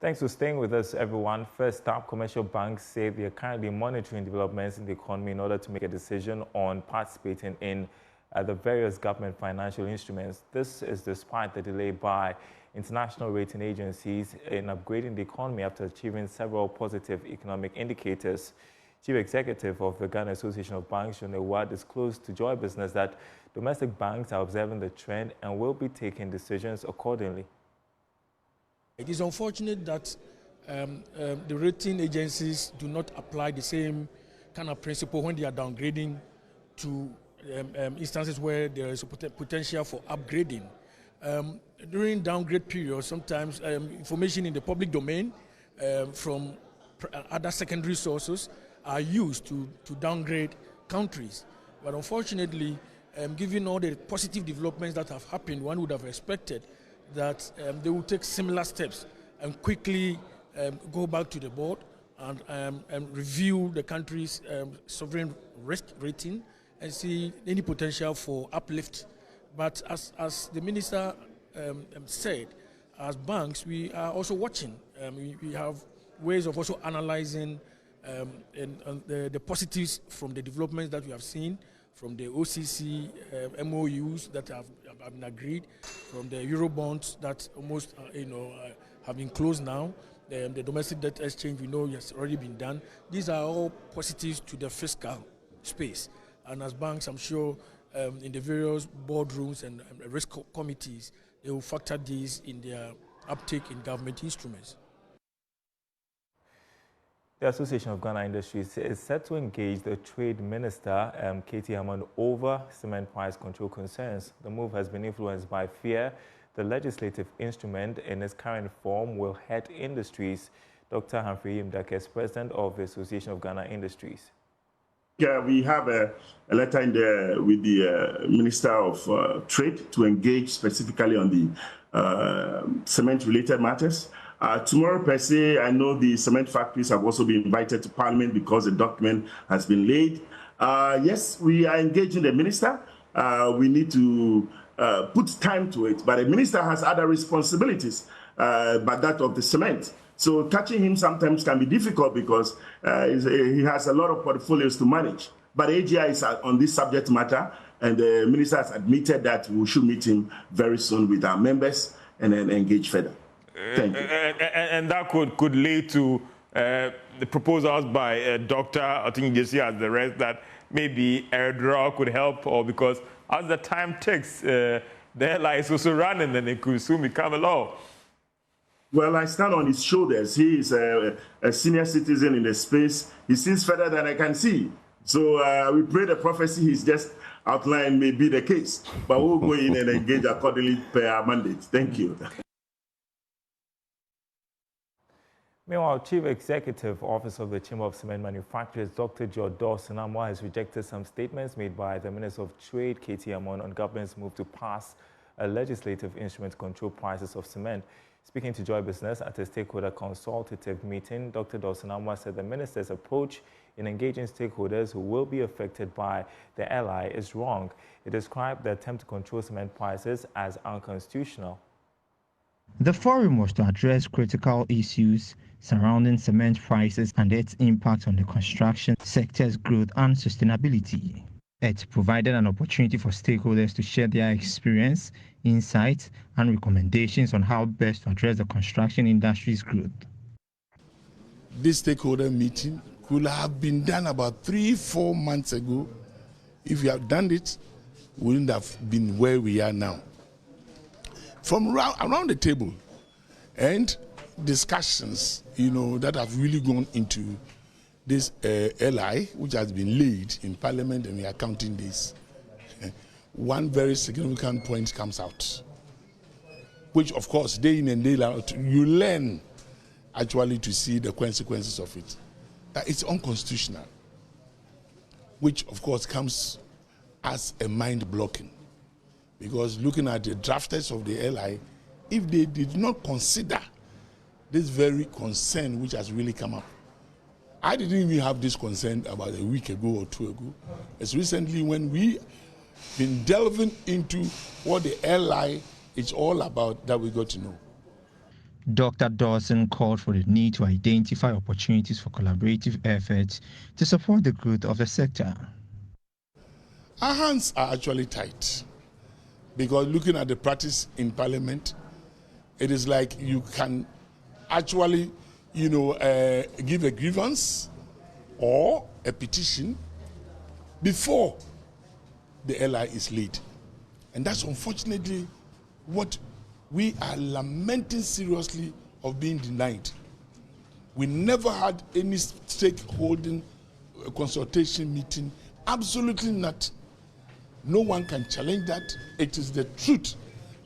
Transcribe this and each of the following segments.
Thanks for staying with us, everyone. First up, commercial banks say they are currently monitoring developments in the economy in order to make a decision on participating in the various government financial instruments. This is despite the delay by international rating agencies in upgrading the economy after achieving several positive economic indicators. Chief Executive of the Ghana Association of Banks, John Ewuah, disclosed to Joy Business that domestic banks are observing the trend and will be taking decisions accordingly. It is unfortunate that the rating agencies do not apply the same kind of principle when they are downgrading to instances where there is a potential for upgrading. During downgrade periods, sometimes information in the public domain from other secondary sources are used to downgrade countries. But unfortunately, given all the positive developments that have happened, one would have expected that they will take similar steps and quickly go back to the board and review the country's sovereign risk rating and see any potential for uplift. But as the minister said, as banks, we are also watching. We have ways of also analyzing the positives from the developments that we have seen, from the OCC MOUs that have been agreed, from the Eurobonds that almost have been closed now, the domestic debt exchange we know has already been done. These are all positives to the fiscal space. And as banks, I'm sure in the various boardrooms and risk committees, they will factor these in their uptake in government instruments. The Association of Ghana Industries is set to engage the Trade Minister, Katie Hammond, over cement price control concerns. The move has been influenced by fear the legislative instrument in its current form will hurt industries. Dr. Humphrey Imdaka is president of the Association of Ghana Industries. Yeah, we have a letter in there with the Minister of Trade to engage specifically on the cement-related matters. Tomorrow, per se, I know the cement factories have also been invited to Parliament because the document has been laid. Yes, we are engaging the minister. We need to put time to it, but the minister has other responsibilities, but that of the cement. So catching him sometimes can be difficult because he has a lot of portfolios to manage. But AGI is on this subject matter, and the minister has admitted that we should meet him very soon with our members and then engage further. Thank you. And that could lead to the proposals by Dr. Otinjesi as the rest that maybe airdrop could help, or because as the time takes, the airline is also running and it could soon become a law. Well, I stand on his shoulders. He is a senior citizen in the space. He sees further than I can see. So we pray the prophecy he's just outlined may be the case. But we'll go in and engage accordingly per our mandate. Thank you. Meanwhile, Chief Executive Officer of the Chamber of Cement Manufacturers, Dr. George Dawson Amoah, has rejected some statements made by the Minister of Trade, Katie Hammond, on government's move to pass a legislative instrument to control prices of cement. Speaking to Joy Business at a stakeholder consultative meeting, Dr. Dawson Amoah said the minister's approach in engaging stakeholders who will be affected by the LI is wrong. He described the attempt to control cement prices as unconstitutional. The forum was to address critical issues surrounding cement prices and its impact on the construction sector's growth and sustainability. It provided an opportunity for stakeholders to share their experience, insights, and recommendations on how best to address the construction industry's growth. This stakeholder meeting could have been done about 3-4 months ago. If we had done it, we wouldn't have been where we are now. From around the table and discussions, that have really gone into this LI, which has been laid in Parliament, and we are counting this. One very significant point comes out, which, of course, day in and day out, you learn actually to see the consequences of it. That it's unconstitutional, which, of course, comes as a mind-blocking. Because looking at the drafters of the LI, if they did not consider this very concern which has really come up. I didn't even have this concern about a week ago or 2 ago. It's recently when we been delving into what the LI is all about that we got to know. Dr. Dawson called for the need to identify opportunities for collaborative efforts to support the growth of the sector. Our hands are actually tight because looking at the practice in Parliament, it is like you can actually, give a grievance or a petition before the LI is laid. And that's unfortunately what we are lamenting seriously of being denied. We never had any stakeholding consultation meeting, absolutely not. No one can challenge that. It is the truth.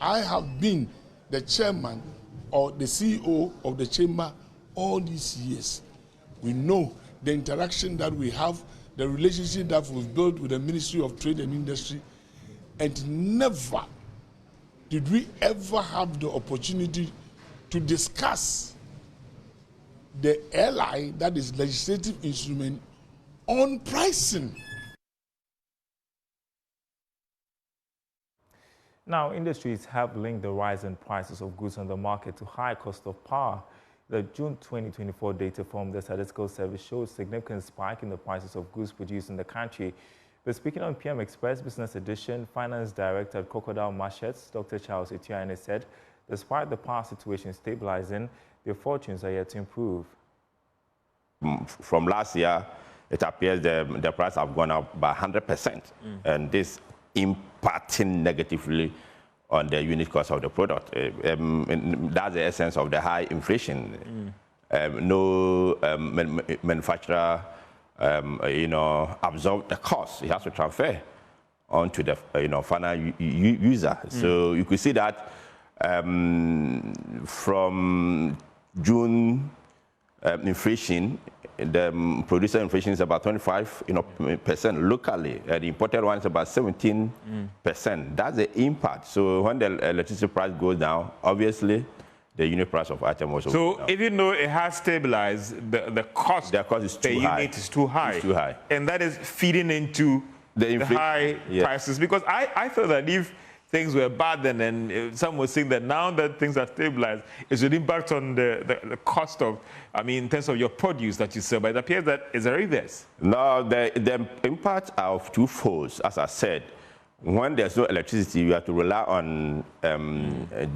I have been the chairman or the CEO of the chamber all these years. We know the interaction that we have, the relationship that we've built with the Ministry of Trade and Industry, and never did we ever have the opportunity to discuss the LI, that is legislative instrument, on pricing. Now, industries have linked the rise in prices of goods on the market to high cost of power. The June 2024 data from the Statistical Service shows significant spike in the prices of goods produced in the country. But speaking on PM Express Business Edition, Finance Director at Crocodile Machetes, Dr. Charles Etienne, said despite the power situation stabilizing, their fortunes are yet to improve. From last year, it appears the price have gone up by 100%, and this impacting negatively on the unit cost of the product. That's the essence of the high inflation. No manufacturer absorb the cost. It has to transfer onto the final user. So you could see that from June inflation, the producer inflation is about 25% locally. The imported one is about 17%. That's the impact. So when the electricity price goes down, obviously the unit price of item also. So even though it has stabilized, the cost is too high. Unit is too high. It's too high. And that is feeding into the high prices. Because I thought that if things were bad then, and some were saying that now that things are stabilized, it should impact on the cost of, in terms of your produce that you sell. But it appears that it's a reverse. No, the impact of two folds, as I said. When there's no electricity, you have to rely on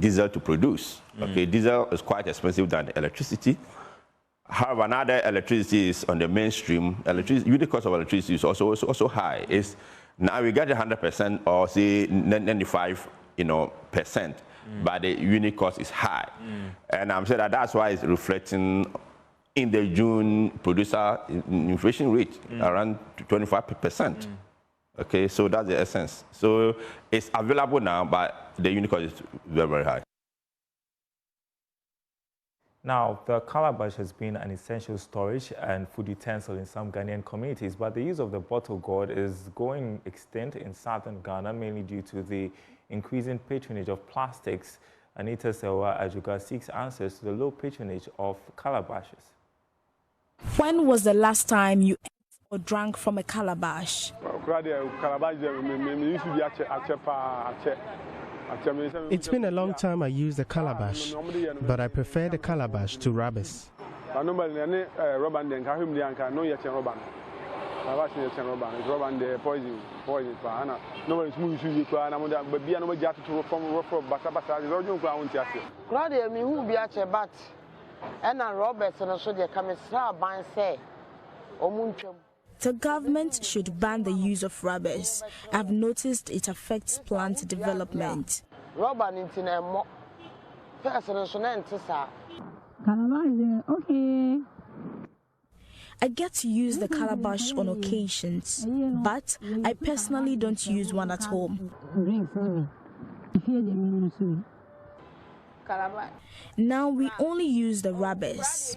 diesel to produce. Okay, diesel is quite expensive than electricity. However, now that electricity is on the mainstream, unit cost of electricity is also high. Now we get 100% or say 95%, but the unit cost is high. And I'm saying that's why it's reflecting in the June producer inflation rate around 25%. Okay, so that's the essence. So it's available now, but the unit cost is very, very high. Now, the calabash has been an essential storage and food utensil in some Ghanaian communities, but the use of the bottle gourd is going extinct in southern Ghana, mainly due to the increasing patronage of plastics. Anita Sewa Ajuga seeks answers to the low patronage of calabashes. When was the last time you ate or drank from a calabash? It's been a long time I used a calabash, but I prefer the calabash to rabbis. The government should ban the use of rubbers. I've noticed it affects plant development. I get to use the calabash on occasions, but I personally don't use one at home. Now we only use the rubbers.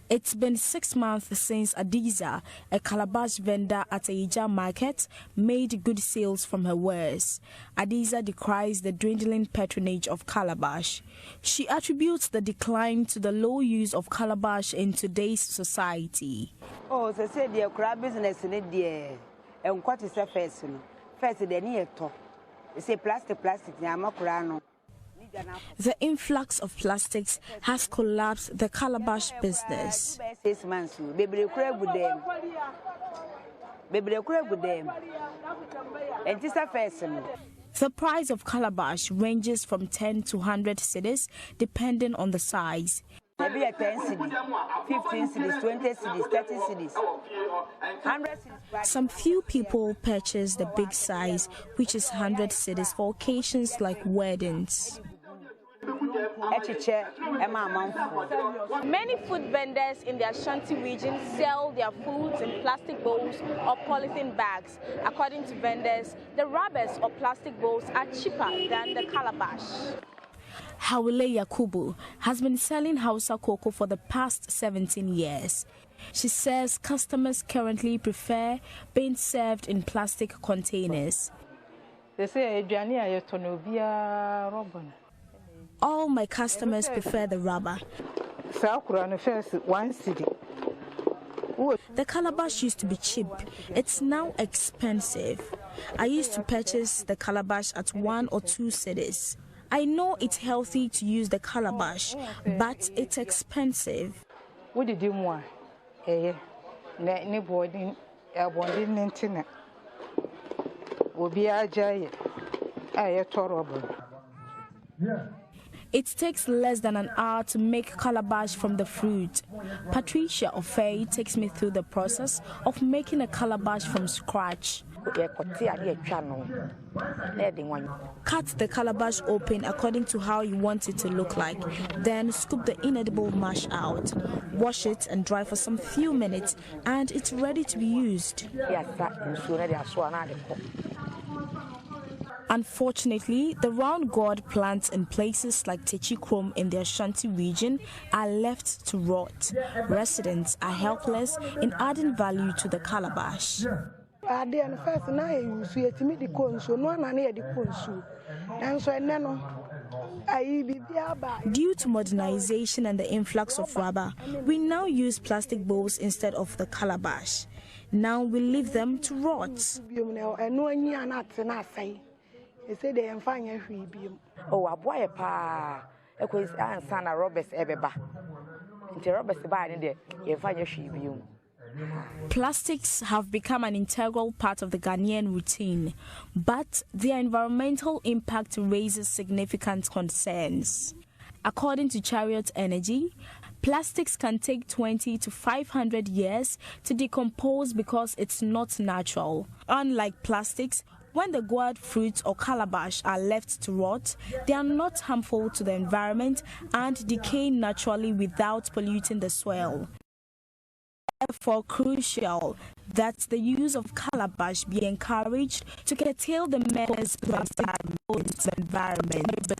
It's been 6 months since Adiza, a calabash vendor at Aija Market, made good sales from her wares. Adiza decries the dwindling patronage of calabash. She attributes the decline to the low use of calabash in today's society. Oh, they said the crab business in it, dear. And what is a first? First, they need to. The influx of plastics has collapsed the calabash business. The price of calabash ranges from 10 to 100 cedis, depending on the size. Maybe 10 cedis, 15 cedis, 20 cedis, 30 cedis, 100 cedis. Some few people purchase the big size, which is 100 cedis, for occasions like weddings. Many food vendors in the Ashanti region sell their foods in plastic bowls or polythene bags. According to vendors, the rubbers or plastic bowls are cheaper than the calabash. Hawile Yakubu has been selling Hausa cocoa for the past 17 years. She says customers currently prefer being served in plastic containers. They say all my customers prefer the rubber. The calabash used to be cheap. It's now expensive. I used to purchase the calabash at 1 or 2 cedis. I know it's healthy to use the calabash, but it's expensive. What did you want? It takes less than an hour to make calabash from the fruit. Patricia Ofei takes me through the process of making a calabash from scratch. Cut the calabash open according to how you want it to look like. Then scoop the inedible mash out. Wash it and dry for some few minutes, and it's ready to be used. Unfortunately, the round gourd plants in places like Techikrom in the Ashanti region are left to rot. Residents are helpless in adding value to the calabash. Due to modernization and the influx of rubber, we now use plastic bowls instead of the calabash. Now we leave them to rot. Oh, a boy, pa. A quiz and son of Roberts Ebeba. Into Roberts by the day, Plastics have become an integral part of the Ghanaian routine, but their environmental impact raises significant concerns. According to Chariot Energy, plastics can take 20 to 500 years to decompose because it's not natural. Unlike plastics, when the gourd fruits or calabash are left to rot, they are not harmful to the environment and decay naturally without polluting the soil. Therefore, crucial that the use of calabash be encouraged to curtail the menace plastic its environment.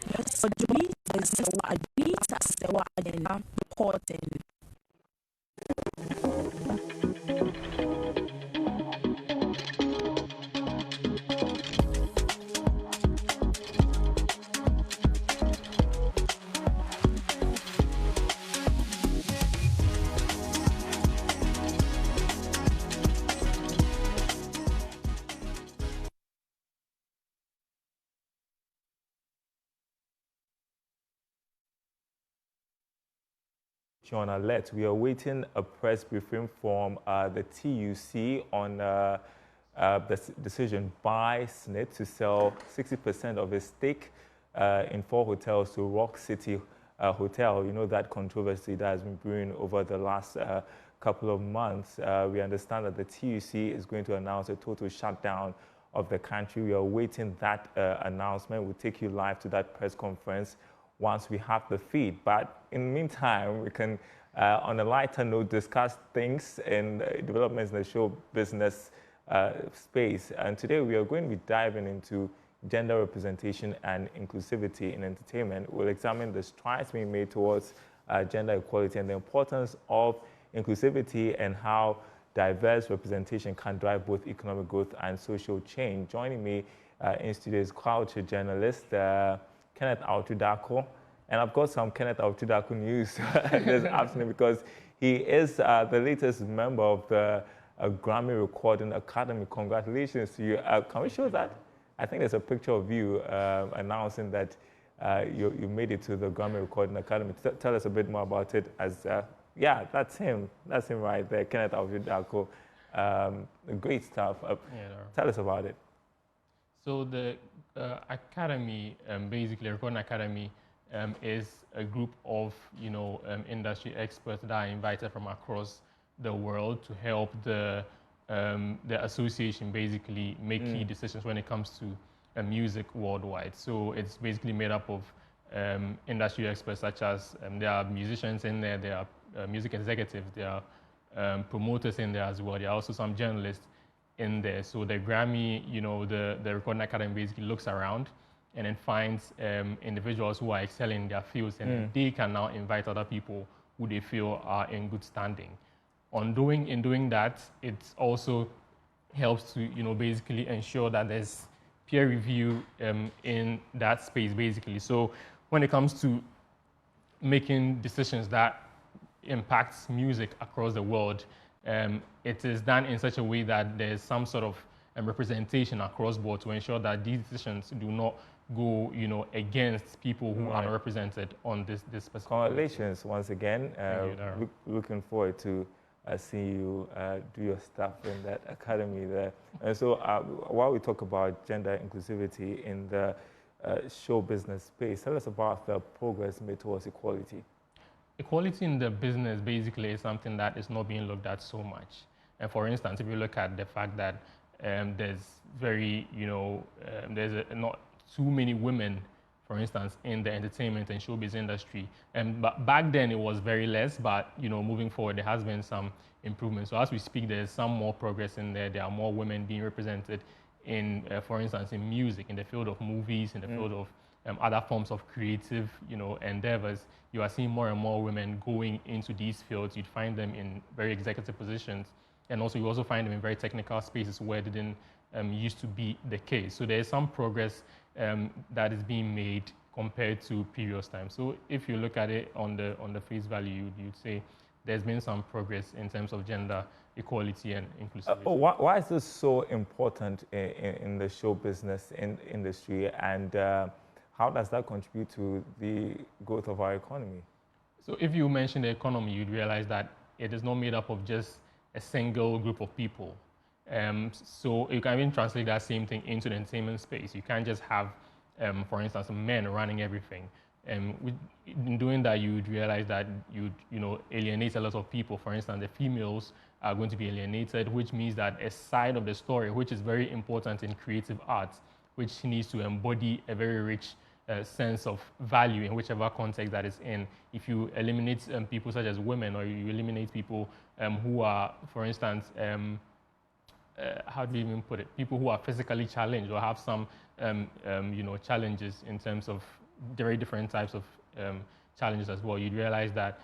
Reporting. John Alert, we are awaiting a press briefing from the TUC on the decision by SSNIT to sell 60% of its stake in 4 hotels to Rock City Hotel. You know, that controversy that has been brewing over the last couple of months. We understand that the TUC is going to announce a total shutdown of the country. We are awaiting that announcement. We'll take you live to that press conference once we have the feed. But in the meantime, we can, on a lighter note, discuss things and developments in the show business space. And today we are going to be diving into gender representation and inclusivity in entertainment. We'll examine the strides being made towards gender equality and the importance of inclusivity and how diverse representation can drive both economic growth and social change. Joining me in studio is culture journalist Kenneth Autudako, and I've got some Kenneth Autudako news this afternoon because he is the latest member of the Grammy Recording Academy. Congratulations to you. Can we show that I think there's a picture of you announcing that you made it to the Grammy Recording Academy. Tell us a bit more about it. Yeah, that's him. That's him right there, Kenneth Awuzie-Darko. Great stuff. Tell us about it. So the Academy, basically Recording Academy, is a group of industry experts that are invited from across the world to help the association basically make key decisions when it comes to music worldwide. So it's basically made up of industry experts such as there are musicians in there, there are music executives, there are promoters in there as well. There are also some journalists in there. So the Grammy, the Recording Academy basically looks around and then finds individuals who are excelling in their fields, and they can now invite other people who they feel are in good standing. In doing that, it also helps to basically ensure that there's peer review in that space, basically. So when it comes to making decisions that impacts music across the world, it is done in such a way that there's some sort of representation across board to ensure that these decisions do not go, against people who are represented on this specific. Congratulations once again. Looking forward to see you do your stuff in that academy there. And so while we talk about gender inclusivity in the show business space, tell us about the progress made towards equality. Equality in the business basically is something that is not being looked at so much. And for instance, if you look at the fact that there's not too many women, for instance, in the entertainment and showbiz industry. But back then it was very less, but moving forward, there has been some improvement. So as we speak, there's some more progress in there. There are more women being represented in, for instance, in music, in the field of movies, in the field of other forms of creative, endeavors. You are seeing more and more women going into these fields. You'd find them in very executive positions. And also, you also find them in very technical spaces where they didn't used to be the case. So there's some progress that is being made compared to previous times. So if you look at it on the face value, you'd say there's been some progress in terms of gender equality and inclusivity. Why is this so important in the show business industry, and how does that contribute to the growth of our economy? So if you mention the economy, you'd realize that it is not made up of just a single group of people. So you can even translate that same thing into the entertainment space. You can't just have, for instance, men running everything. In doing that, you'd realize that you'd alienate a lot of people. For instance, the females are going to be alienated, which means that a side of the story, which is very important in creative arts, which needs to embody a very rich sense of value in whichever context that is in. If you eliminate people such as women, or you eliminate people who are, for instance, how do you even put it? People who are physically challenged or have some, challenges in terms of very different types of challenges as well. You'd realize that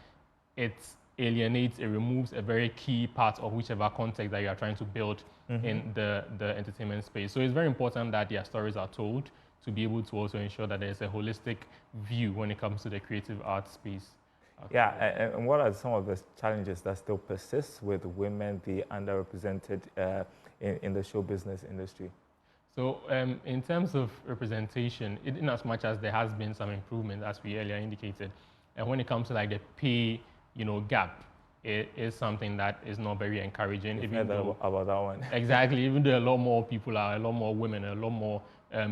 it alienates, it removes a very key part of whichever context that you are trying to build in the entertainment space. So it's very important that their stories are told to be able to also ensure that there's a holistic view when it comes to the creative arts space. Yeah, and what are some of the challenges that still persist with women, the underrepresented in the show business industry? So in terms of representation, in as much as there has been some improvement, as we earlier indicated, and when it comes to like the pay, gap, it is something that is not very encouraging. Even though, about that one. Exactly. Even though a lot more people are, a lot more women, a lot more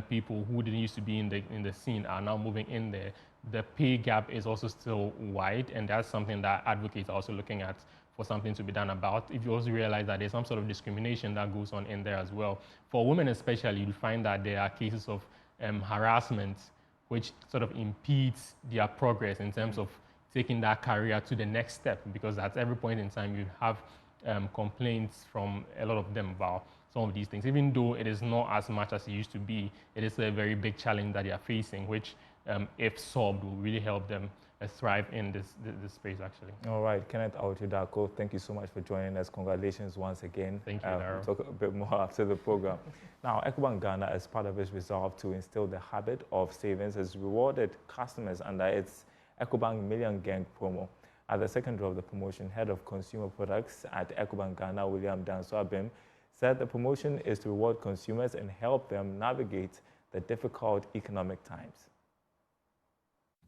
people who didn't used to be in the scene are now moving in there. The pay gap is also still wide, and that's something that advocates are also looking at for something to be done about. If you also realize that there's some sort of discrimination that goes on in there as well. For women especially, you'll find that there are cases of harassment which sort of impedes their progress in terms of taking that career to the next step, because at every point in time you have complaints from a lot of them about some of these things. Even though it is not as much as it used to be, it is a very big challenge that they are facing, which if solved, will really help them thrive in this space, actually. All right, Kenneth Awuzie-Darko, thank you so much for joining us. Congratulations once again. Thank you, Darryl. We'll talk a bit more after the program. Now, Ecobank Ghana, as part of its resolve to instill the habit of savings, has rewarded customers under its Ecobank Million Gang promo. At the second draw of the promotion, Head of Consumer Products at Ecobank Ghana, William Danso Abim, said the promotion is to reward consumers and help them navigate the difficult economic times.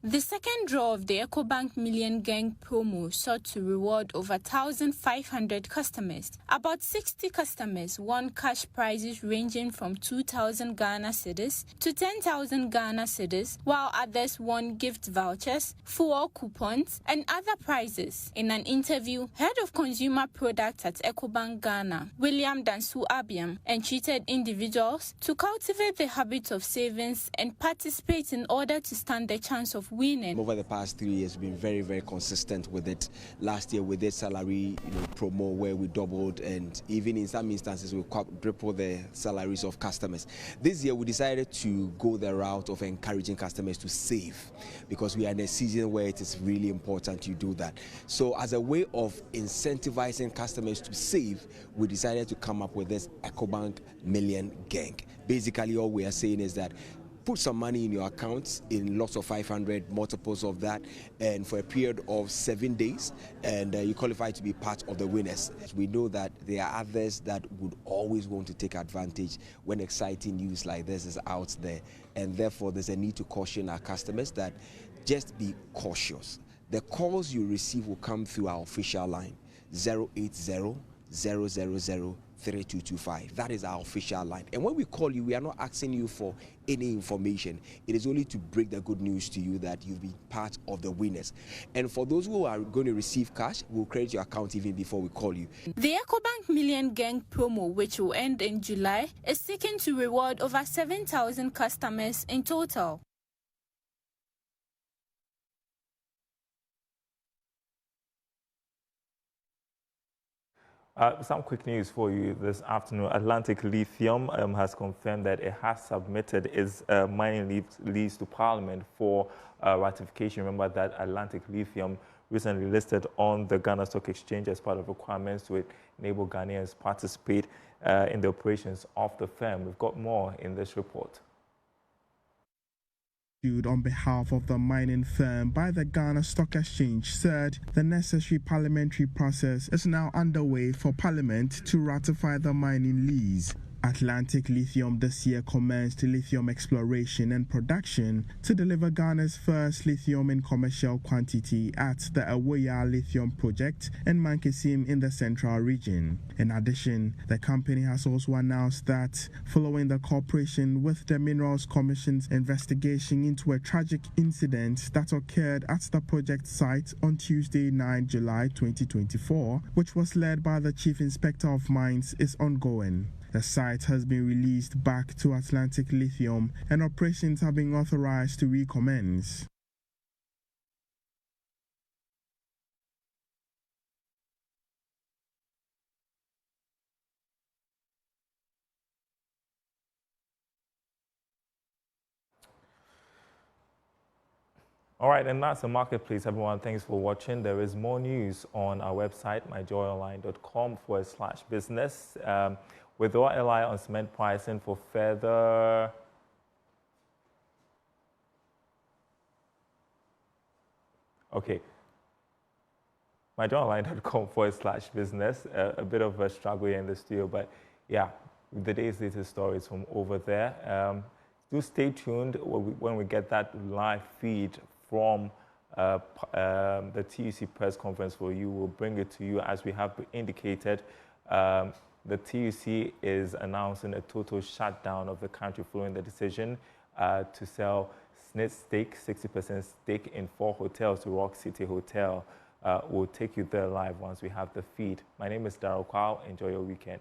The second draw of the EcoBank Million Gang promo sought to reward over 1,500 customers. About 60 customers won cash prizes ranging from 2,000 Ghana cedis to 10,000 Ghana cedis, while others won gift vouchers, fuel coupons, and other prizes. In an interview, Head of Consumer Products at EcoBank Ghana, William Dansu Abiam, entreated individuals to cultivate the habit of savings and participate in order to stand the chance of winning. Over the past 3 years, we've been very, very consistent with it. Last year, we did salary promo where we doubled, and even in some instances, we quadrupled the salaries of customers. This year, we decided to go the route of encouraging customers to save, because we are in a season where it is really important you do that. So as a way of incentivizing customers to save, we decided to come up with this EcoBank Million Gang. Basically, all we are saying is that put some money in your accounts in lots of 500 multiples of that, and for a period of 7 days, and you qualify to be part of the winners. We know that there are others that would always want to take advantage when exciting news like this is out there, and therefore there's a need to caution our customers that just be cautious. The calls you receive will come through our official line 080-000-3225. That is our official line. And when we call you, we are not asking you for any information. It is only to break the good news to you that you've been part of the winners. And for those who are going to receive cash, we'll credit your account even before we call you. The EcoBank Million Gang promo, which will end in July, is seeking to reward over 7,000 customers in total. Some quick news for you this afternoon. Atlantic Lithium has confirmed that it has submitted its mining lease to Parliament for ratification. Remember that Atlantic Lithium recently listed on the Ghana Stock Exchange as part of requirements to enable Ghanaians to participate in the operations of the firm. We've got more in this report. On behalf of the mining firm by the Ghana Stock Exchange said the necessary parliamentary process is now underway for Parliament to ratify the mining lease. Atlantic Lithium this year commenced lithium exploration and production to deliver Ghana's first lithium in commercial quantity at the Awoya Lithium Project in Mankesim in the central region. In addition, the company has also announced that following the cooperation with the Minerals Commission's investigation into a tragic incident that occurred at the project site on Tuesday, 9 July 2024, which was led by the Chief Inspector of Mines, is ongoing. The site has been released back to Atlantic Lithium and operations have been authorized to recommence. All right, and that's the marketplace, everyone. Thanks for watching. There is more news on our website, myjoyonline.com/business. With OILI on cement pricing for further myjoyonline.com/business. A bit of a struggle here in the studio, but yeah, the day's latest stories from over there. Do stay tuned when we get that live feed from the TUC press conference for you. We'll bring it to you as we have indicated. The TUC is announcing a total shutdown of the country following the decision to sell SSNIT's stake, 60% stake in 4 hotels to Rock City Hotel. We'll take you there live once we have the feed. My name is Darryl Kwao. Enjoy your weekend.